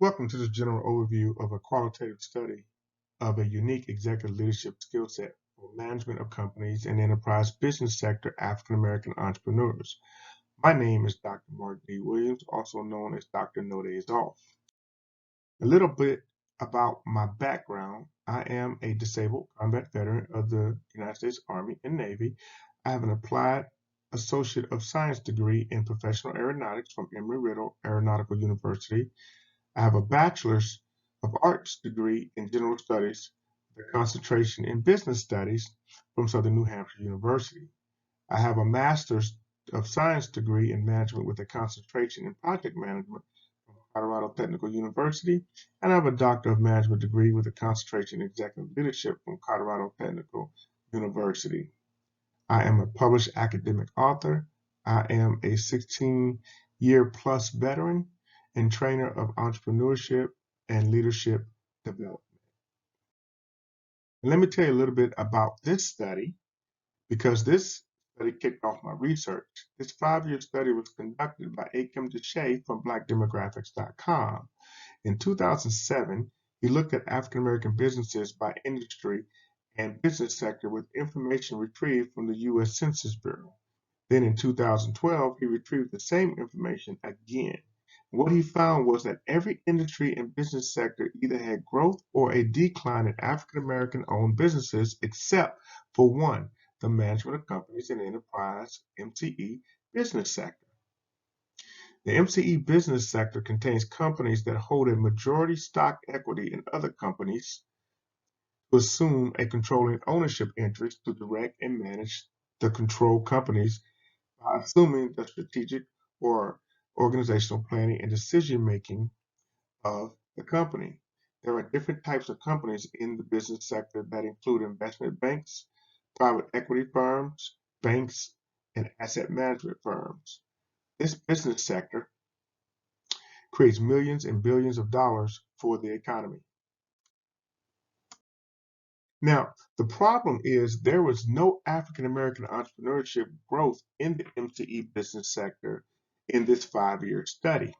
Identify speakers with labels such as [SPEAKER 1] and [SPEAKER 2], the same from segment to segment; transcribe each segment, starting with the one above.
[SPEAKER 1] Welcome to this general overview of a qualitative study of a unique executive leadership skill set for management of companies and enterprise business sector African American entrepreneurs. My name is Dr. Mark D. Williams, also known as Dr. No Days Off. A little bit about my background. I am a disabled combat veteran of the United States Army and Navy. I have an applied Associate of Science degree in professional aeronautics from Embry-Riddle Aeronautical University. I have a Bachelor's of Arts degree in General Studies with a concentration in Business Studies from Southern New Hampshire University. I have a Master's of Science degree in Management with a concentration in Project Management from Colorado Technical University, and I have a Doctor of Management degree with a concentration in Executive Leadership from Colorado Technical University. I am a published academic author. I am a 16-year-plus veteran and trainer of entrepreneurship and leadership development. And let me tell you a little bit about this study, because this study kicked off my research. This 5-year study was conducted by Akim Deshay from blackdemographics.com. In 2007, he looked at African American businesses by industry and business sector with information retrieved from the U.S. Census Bureau. Then in 2012, he retrieved the same information again. What he found was that every industry and business sector either had growth or a decline in African American owned businesses, except for one, the management of companies and enterprise MCE business sector. The MCE business sector contains companies that hold a majority stock equity in other companies to assume a controlling ownership interest to direct and manage the controlled companies by assuming the strategic or organizational planning and decision making of the company. There are different types of companies in the business sector that include investment banks, private equity firms, banks, and asset management firms. This business sector creates millions and billions of dollars for the economy. Now, the problem is there was no African American entrepreneurship growth in the MCE business sector in this 5-year study.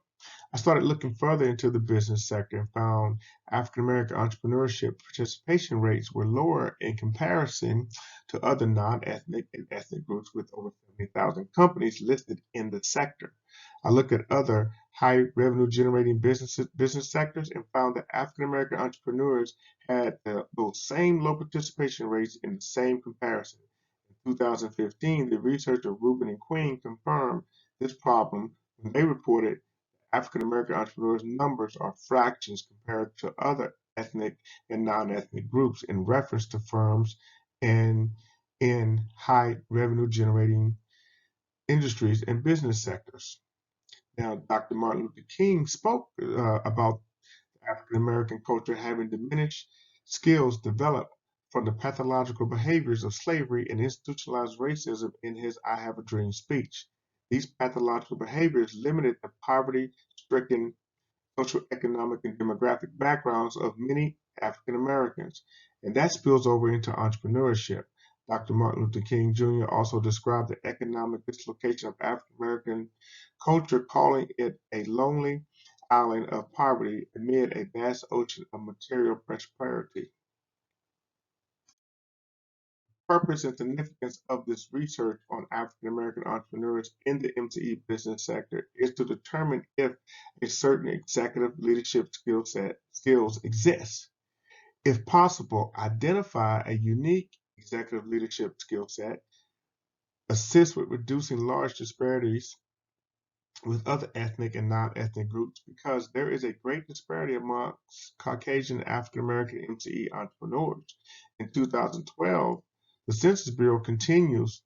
[SPEAKER 1] I started looking further into the business sector and found African American entrepreneurship participation rates were lower in comparison to other non-ethnic and ethnic groups with over 70,000 companies listed in the sector. I looked at other high revenue generating business sectors and found that African American entrepreneurs had those same low participation rates in the same comparison. In 2015, the researcher Rubin and Queen confirmed this problem when they reported African American entrepreneurs' numbers are fractions compared to other ethnic and non-ethnic groups in reference to firms and in high revenue generating industries and business sectors. Now, Dr. Martin Luther King spoke about African American culture having diminished skills developed from the pathological behaviors of slavery and institutionalized racism in his I Have a Dream speech. These pathological behaviors limited the poverty-stricken social, economic, and demographic backgrounds of many African Americans, and that spills over into entrepreneurship. Dr. Martin Luther King Jr. also described the economic dislocation of African American culture, calling it a lonely island of poverty amid a vast ocean of material prosperity. Purpose and significance of this research on African American entrepreneurs in the MCE business sector is to determine if a certain executive leadership skills exist. If possible, identify a unique executive leadership skill set, assist with reducing large disparities with other ethnic and non-ethnic groups, because there is a great disparity amongst Caucasian African American MCE entrepreneurs. In 2012, the Census Bureau continues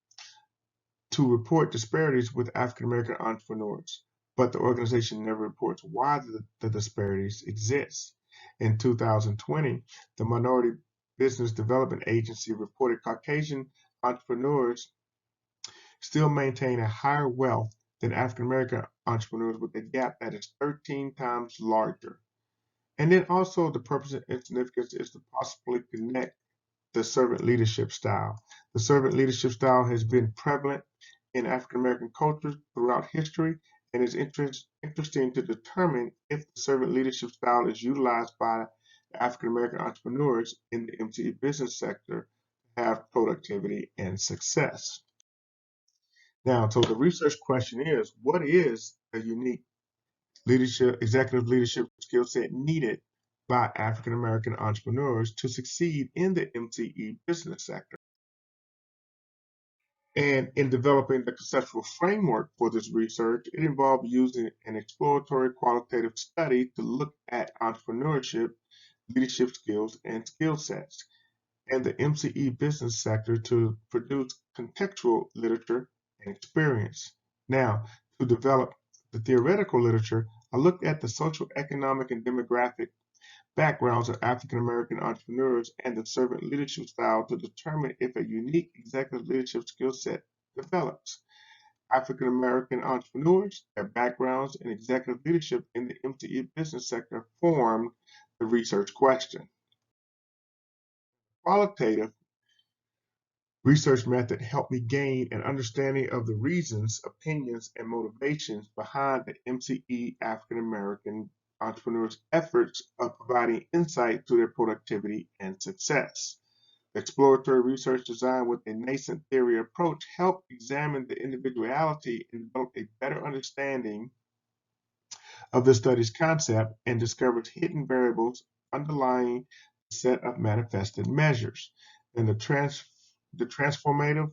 [SPEAKER 1] to report disparities with African American entrepreneurs, but the organization never reports why the disparities exist. In 2020, the Minority Business Development Agency reported Caucasian entrepreneurs still maintain a higher wealth than African American entrepreneurs, with a gap that is 13 times larger. And then also the purpose and significance is to possibly connect the servant leadership style. The servant leadership style has been prevalent in African American culture throughout history and it's interesting to determine if the servant leadership style is utilized by African American entrepreneurs in the MCE business sector to have productivity and success. Now, so the research question is, what is a unique executive leadership skill set needed by African American entrepreneurs to succeed in the MCE business sector? And in developing the conceptual framework for this research, it involved using an exploratory qualitative study to look at entrepreneurship, leadership skills, and skill sets, and the MCE business sector to produce contextual literature and experience. Now, to develop the theoretical literature, I looked at the social, economic, and demographic backgrounds of African American entrepreneurs and the servant leadership style to determine if a unique executive leadership skill set develops. African American entrepreneurs, their backgrounds, and executive leadership in the MCE business sector formed the research question. Qualitative research method helped me gain an understanding of the reasons, opinions, and motivations behind the MCE African American entrepreneurs' efforts of providing insight to their productivity and success. The exploratory research designed with a nascent theory approach helped examine the individuality and develop a better understanding of the study's concept and discovered hidden variables underlying a set of manifested measures. And the transformative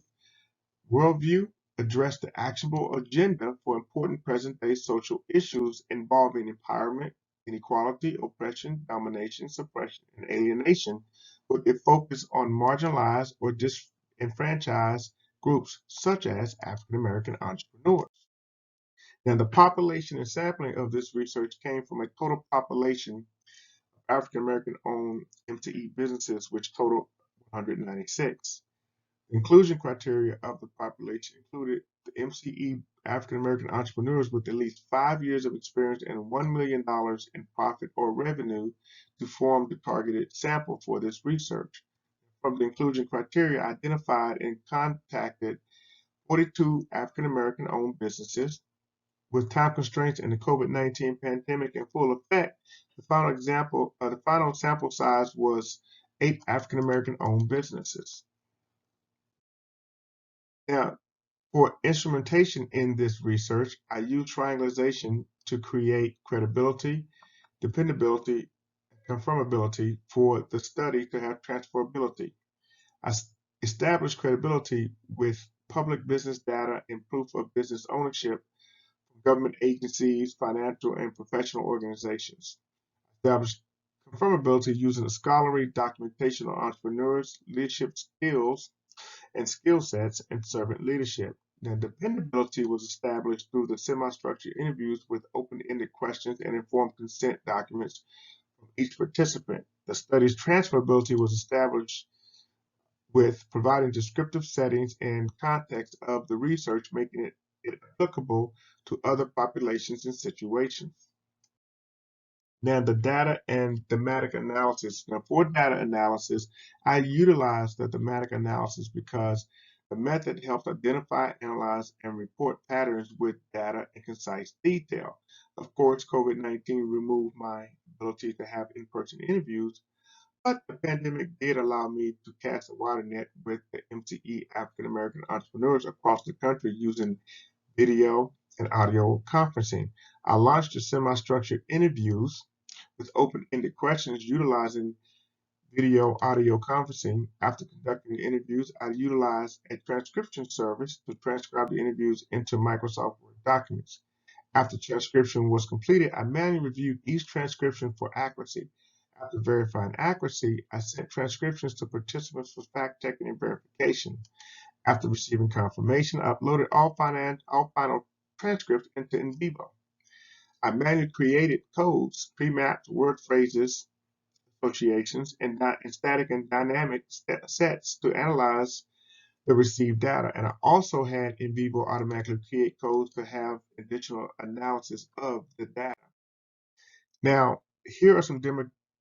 [SPEAKER 1] worldview addressed the actionable agenda for important present-day social issues involving empowerment, inequality, oppression, domination, suppression, and alienation, with a focus on marginalized or disenfranchised groups such as African American entrepreneurs. Now, the population and sampling of this research came from a total population of African American owned MCE businesses, which totaled 196. The inclusion criteria of the population included the MCE African American entrepreneurs with at least 5 years of experience and $1 million in profit or revenue to form the targeted sample for this research. From the inclusion criteria, I identified and contacted 42 African American owned businesses. With time constraints and the COVID-19 pandemic in full effect, the final sample size was 8 African American owned businesses. Now, for instrumentation in this research, I used triangulation to create credibility, dependability, and confirmability for the study to have transferability. I established credibility with public business data and proof of business ownership from government agencies, financial, and professional organizations. Established confirmability using a scholarly documentation on entrepreneurs, leadership skills, and skill sets and servant leadership. Now, dependability was established through the semi-structured interviews with open-ended questions and informed consent documents from each participant. The study's transferability was established with providing descriptive settings and context of the research, making it applicable to other populations and situations. Now, the data and thematic analysis. Now, for data analysis, I utilized the thematic analysis because the method helps identify, analyze, and report patterns with data and concise detail. Of course, COVID-19 removed my ability to have in-person interviews, but the pandemic did allow me to cast a wider net with the MCE African American entrepreneurs across the country using video and audio conferencing. I launched the semi-structured interviews with open-ended questions utilizing video audio conferencing. After conducting the interviews, I utilized a transcription service to transcribe the interviews into Microsoft Word documents. After transcription was completed, I manually reviewed each transcription for accuracy. After verifying accuracy, I sent transcriptions to participants for fact-checking and verification. After receiving confirmation, I uploaded all final transcripts into NVivo. I manually created codes, pre-mapped word phrases, associations, and static and dynamic sets to analyze the received data. And I also had NVivo automatically create codes to have additional analysis of the data. Now, here are some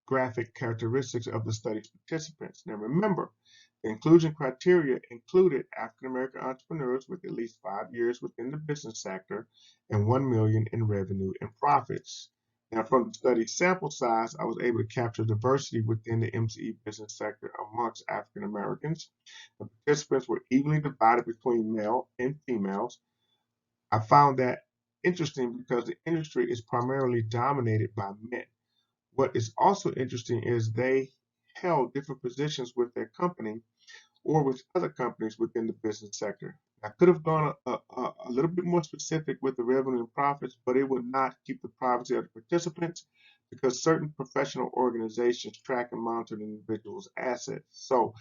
[SPEAKER 1] graphic characteristics of the study's participants. Now remember, the inclusion criteria included African American entrepreneurs with at least 5 years within the business sector and 1 million in revenue and profits. Now from the study's sample size, I was able to capture diversity within the MCE business sector amongst African Americans. The participants were evenly divided between male and females. I found that interesting because the industry is primarily dominated by men. What is also interesting is they held different positions with their company or with other companies within the business sector. I could have gone a little bit more specific with the revenue and profits, but it would not keep the privacy of the participants because certain professional organizations track and monitor the individual's assets. So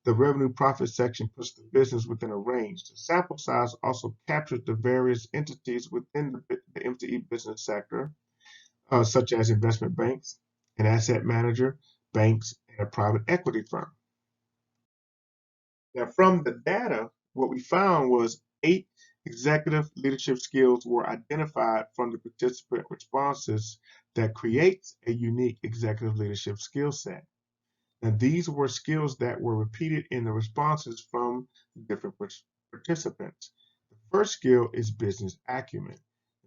[SPEAKER 1] the revenue profit section puts the business within a range. The sample size also captures the various entities within the MCE business sector, such as investment banks, an asset manager, banks, and a private equity firm. Now, from the data, what we found was 8 executive leadership skills were identified from the participant responses that creates a unique executive leadership skill set. And these were skills that were repeated in the responses from the different participants. The first skill is business acumen.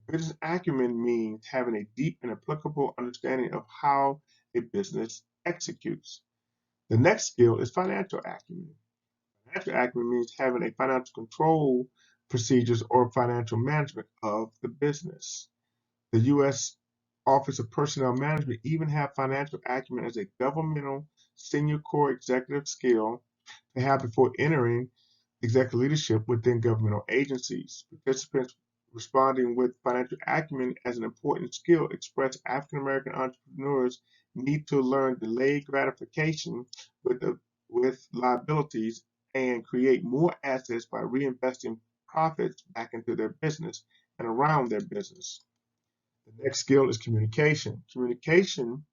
[SPEAKER 1] Business acumen means having a deep and applicable understanding of how a business executes. The next skill is financial acumen. Financial acumen means having a financial control procedures or financial management of the business. The U.S. Office of Personnel Management even have financial acumen as a governmental senior core executive skill to have before entering executive leadership within governmental agencies. Participants responding with financial acumen as an important skill express African American entrepreneurs need to learn delayed gratification with liabilities and create more assets by reinvesting profits back into their business and around their business. The next skill is communication. Communication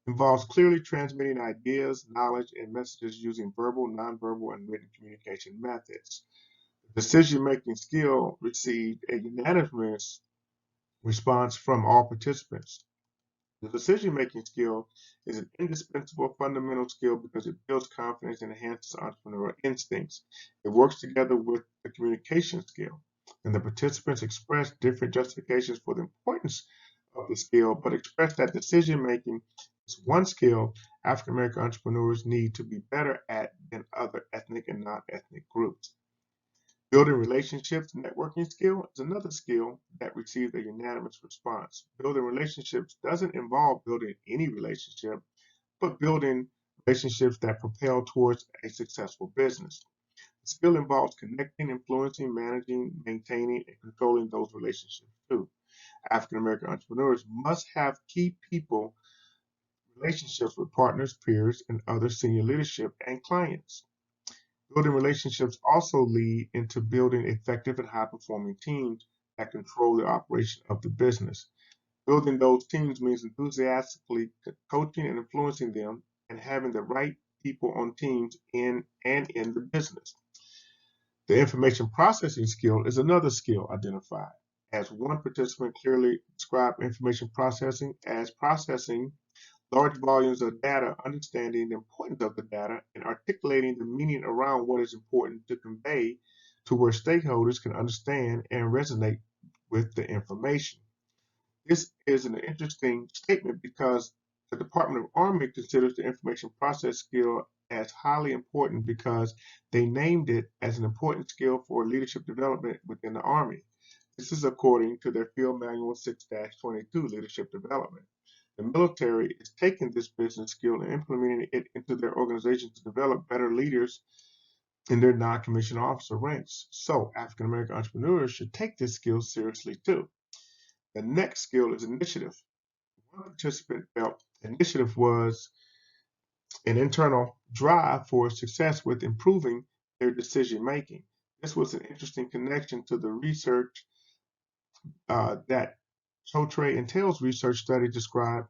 [SPEAKER 1] involves clearly transmitting ideas, knowledge, and messages using verbal, nonverbal, and written communication methods. The decision-making skill received a unanimous response from all participants. The decision-making skill is an indispensable fundamental skill because it builds confidence and enhances entrepreneurial instincts. It works together with the communication skill, and the participants express different justifications for the importance of the skill, but express that decision-making is one skill African American entrepreneurs need to be better at than other ethnic and non-ethnic groups. Building relationships, networking skill is another skill that received a unanimous response. Building relationships doesn't involve building any relationship, but building relationships that propel towards a successful business. The skill involves connecting, influencing, managing, maintaining, and controlling those relationships too. African American entrepreneurs must have key people relationships with partners, peers, and other senior leadership and clients. Building relationships also lead into building effective and high-performing teams that control the operation of the business. Building those teams means enthusiastically coaching and influencing them and having the right people on teams in the business. The information processing skill is another skill identified. As one participant clearly described information processing as processing large volumes of data, understanding the importance of the data, and articulating the meaning around what is important to convey to where stakeholders can understand and resonate with the information. This is an interesting statement because the Department of Army considers the information process skill as highly important because they named it as an important skill for leadership development within the Army. This is according to their Field Manual 6-22 Leadership Development. The military is taking this business skill and implementing it into their organization to develop better leaders in their non-commissioned officer ranks. So African American entrepreneurs should take this skill seriously too. The next skill is initiative. One participant felt initiative was an internal drive for success with improving their decision making. This was an interesting connection to the research that Chotre and Taylor's research study described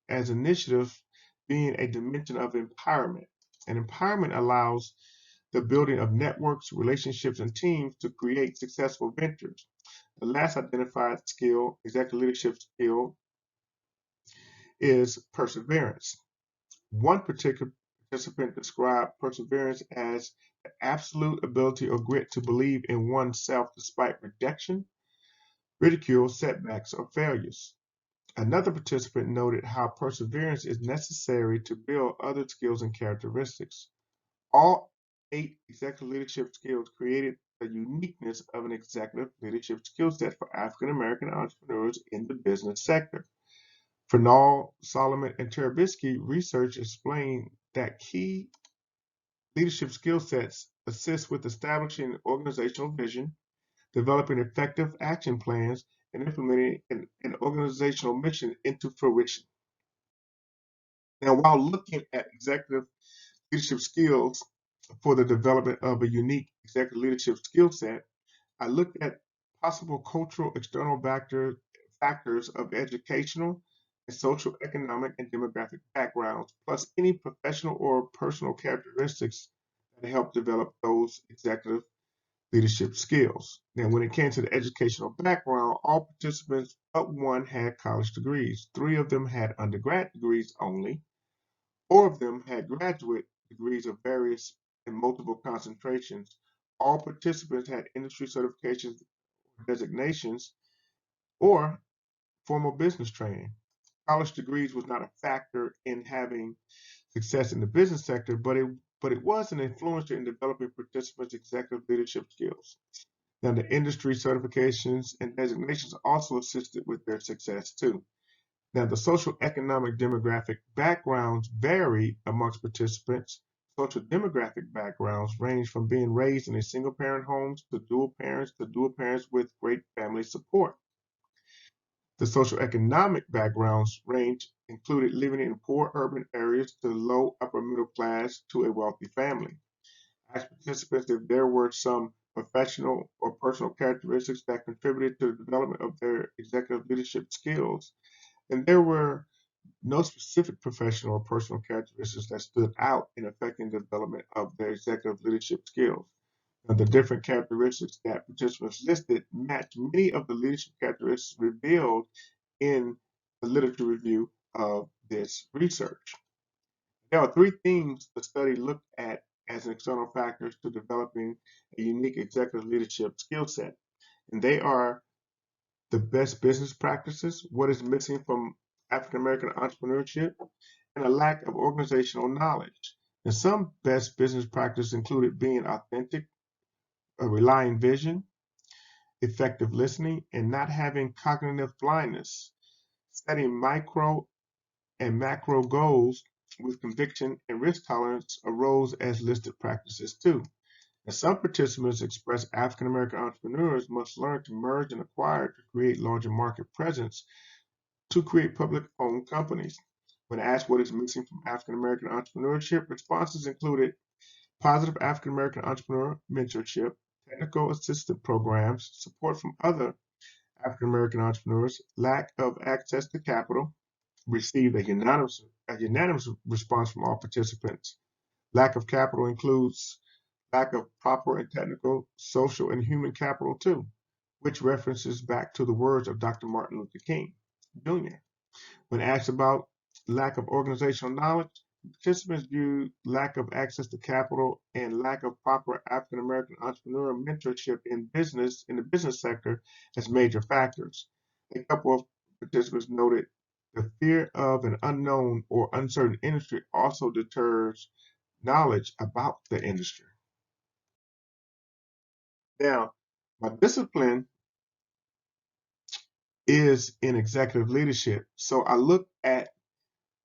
[SPEAKER 1] as initiative being a dimension of empowerment. And empowerment allows the building of networks, relationships, and teams to create successful ventures. The last identified skill, executive leadership skill, is perseverance. One particular participant described perseverance as the absolute ability or grit to believe in oneself despite rejection, ridicule, setbacks, or failures. Another participant noted how perseverance is necessary to build other skills and characteristics. All 8 executive leadership skills created the uniqueness of an executive leadership skill set for African American entrepreneurs in the business sector. Fernald, Solomon, and Terabitsky research explained that key leadership skill sets assist with establishing organizational vision, developing effective action plans, and implementing an organizational mission into fruition. Now, while looking at executive leadership skills for the development of a unique executive leadership skill set, I looked at possible cultural external factors of educational and social, economic, and demographic backgrounds, plus any professional or personal characteristics that help develop those executive leadership skills. Now, when it came to the educational background, all participants but one had college degrees. 3 of them had undergrad degrees only. 4 of them had graduate degrees of various and multiple concentrations. All participants had industry certifications, designations, or formal business training. College degrees was not a factor in having success in the business sector, but it was an influencer in developing participants' executive leadership skills. Now, the industry certifications and designations also assisted with their success too. Now, the social, economic, demographic backgrounds vary amongst participants. Social demographic backgrounds range from being raised in a single parent homes to dual parents with great family support. The social economic backgrounds range included living in poor urban areas to low upper middle class to a wealthy family. Asked participants if there were some professional or personal characteristics that contributed to the development of their executive leadership skills, and there were no specific professional or personal characteristics that stood out in affecting the development of their executive leadership skills. Now, the different characteristics that participants listed match many of the leadership characteristics revealed in the literature review of this research. There are 3 themes the study looked at as external factors to developing a unique executive leadership skill set, and they are the best business practices, what is missing from African American entrepreneurship, and a lack of organizational knowledge. And some best business practices included being authentic, relying vision, effective listening, and not having cognitive blindness. Setting micro and macro goals with conviction and risk tolerance arose as listed practices too. And some participants expressed African American entrepreneurs must learn to merge and acquire to create larger market presence to create public owned companies. When asked what is missing from African American entrepreneurship, responses included positive African American entrepreneur mentorship, technical assistance programs, support from other African American entrepreneurs, lack of access to capital, received a unanimous response from all participants. Lack of capital includes lack of proper and technical, social, and human capital too, which references back to the words of Dr. Martin Luther King Jr. When asked about lack of organizational knowledge, participants viewed lack of access to capital and lack of proper African American entrepreneurial mentorship in the business sector as major factors. A couple of participants noted the fear of an unknown or uncertain industry also deters knowledge about the industry. Now, my discipline is in executive leadership. So I look at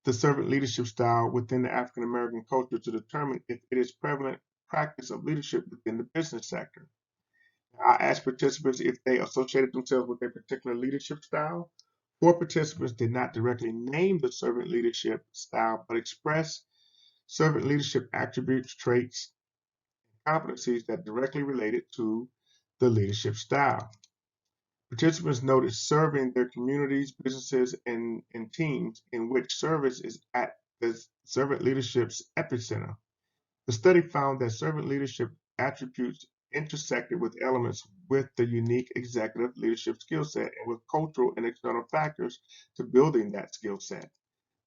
[SPEAKER 1] the servant leadership style within the African American culture to determine if it is prevalent practice of leadership within the business sector. I asked participants if they associated themselves with a particular leadership style. 4 participants did not directly name the servant leadership style, but expressed servant leadership attributes, traits, and competencies that directly related to the leadership style. Participants noted serving their communities, businesses, and teams in which service is at the servant leadership's epicenter. The study found that servant leadership attributes intersected with elements with the unique executive leadership skill set and with cultural and external factors to building that skill set.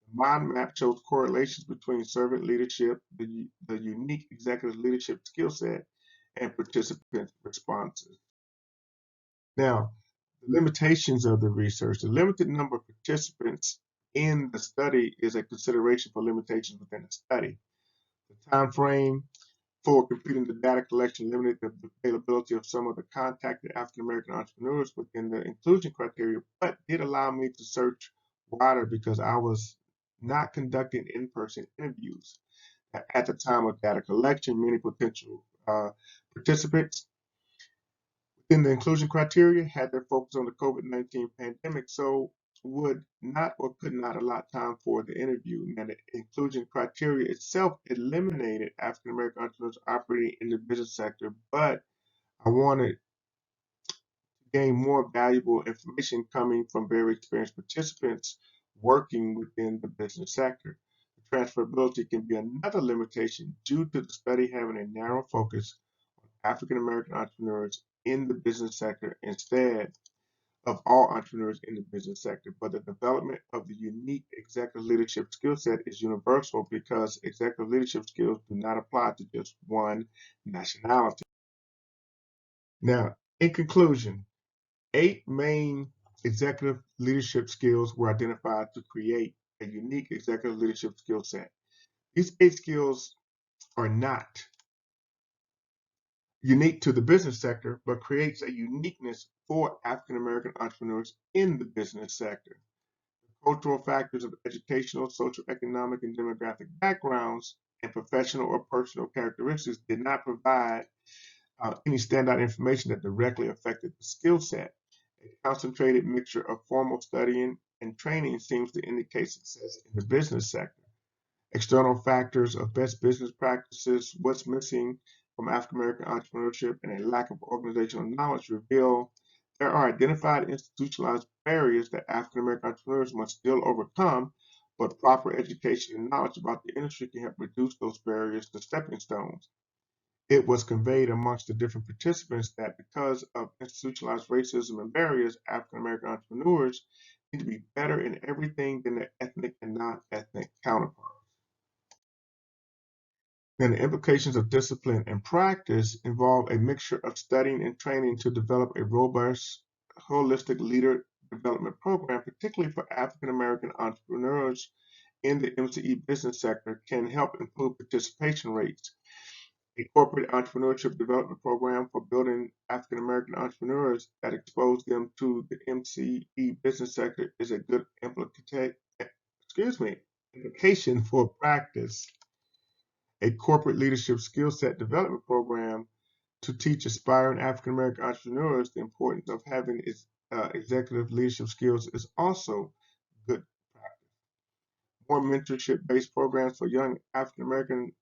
[SPEAKER 1] The mind map shows correlations between servant leadership, the unique executive leadership skill set, and participant responses. Now, the limitations of the research. The limited number of participants in the study is a consideration for limitations within the study. The time frame for completing the data collection limited the availability of some of the contacted African American entrepreneurs within the inclusion criteria, but did allow me to search wider because I was not conducting in-person interviews. At the time of data collection, many potential participants within the inclusion criteria had their focus on the COVID-19 pandemic, so would not or could not allot time for the interview. Now, the inclusion criteria itself eliminated African American entrepreneurs operating in the business sector, but I wanted to gain more valuable information coming from very experienced participants working within the business sector. The transferability can be another limitation due to the study having a narrow focus on African American entrepreneurs in the business sector instead of all entrepreneurs in the business sector, but the development of the unique executive leadership skill set is universal because executive leadership skills do not apply to just one nationality. Now, in conclusion, 8 main executive leadership skills were identified to create a unique executive leadership skill set. These 8 skills are not unique to the business sector, but creates a uniqueness for African American entrepreneurs in the business sector. Cultural factors of educational, social, economic, and demographic backgrounds and professional or personal characteristics did not provide any standout information that directly affected the skill set. A concentrated mixture of formal studying and training seems to indicate success in the business sector. External factors of best business practices, what's missing from African American entrepreneurship, and a lack of organizational knowledge reveal there are identified institutionalized barriers that African American entrepreneurs must still overcome, but proper education and knowledge about the industry can help reduce those barriers to stepping stones. It was conveyed amongst the different participants that because of institutionalized racism and barriers, African American entrepreneurs need to be better in everything than their ethnic and non-ethnic counterparts. Then the implications of discipline and practice involve a mixture of studying and training to develop a robust, holistic leader development program, particularly for African American entrepreneurs in the MCE business sector, can help improve participation rates. A corporate entrepreneurship development program for building African American entrepreneurs that expose them to the MCE business sector is a good implication for practice. A corporate leadership skill set development program to teach aspiring African American entrepreneurs the importance of having executive leadership skills is also good practice. More mentorship based programs for young African American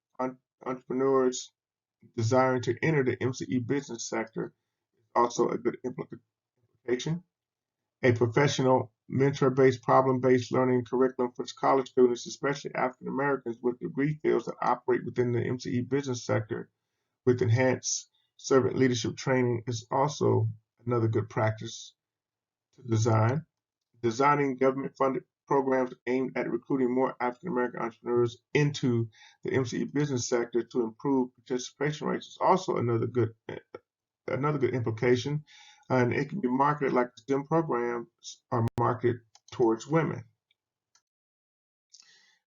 [SPEAKER 1] entrepreneurs desiring to enter the MCE business sector is also a good implication. A professional mentor-based problem-based learning curriculum for college students, especially African Americans with degree fields that operate within the MCE business sector with enhanced servant leadership training is also another good practice to design. Designing government-funded programs aimed at recruiting more African American entrepreneurs into the MCE business sector to improve participation rates is also another good implication, and it can be marketed like STEM programs are marketed towards women.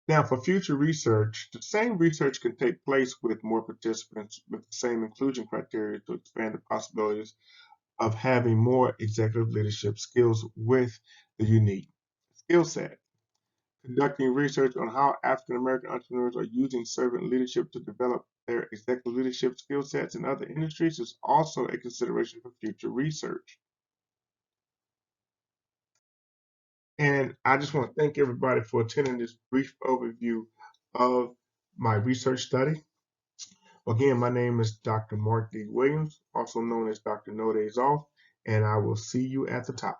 [SPEAKER 1] Now, for future research, the same research can take place with more participants with the same inclusion criteria to expand the possibilities of having more executive leadership skills with the unique skill set. Conducting research on how African American entrepreneurs are using servant leadership to develop their executive leadership skill sets in other industries is also a consideration for future research. And I just want to thank everybody for attending this brief overview of my research study. Again, my name is Dr. Mark D. Williams, also known as Dr. No Days Off, and I will see you at the top.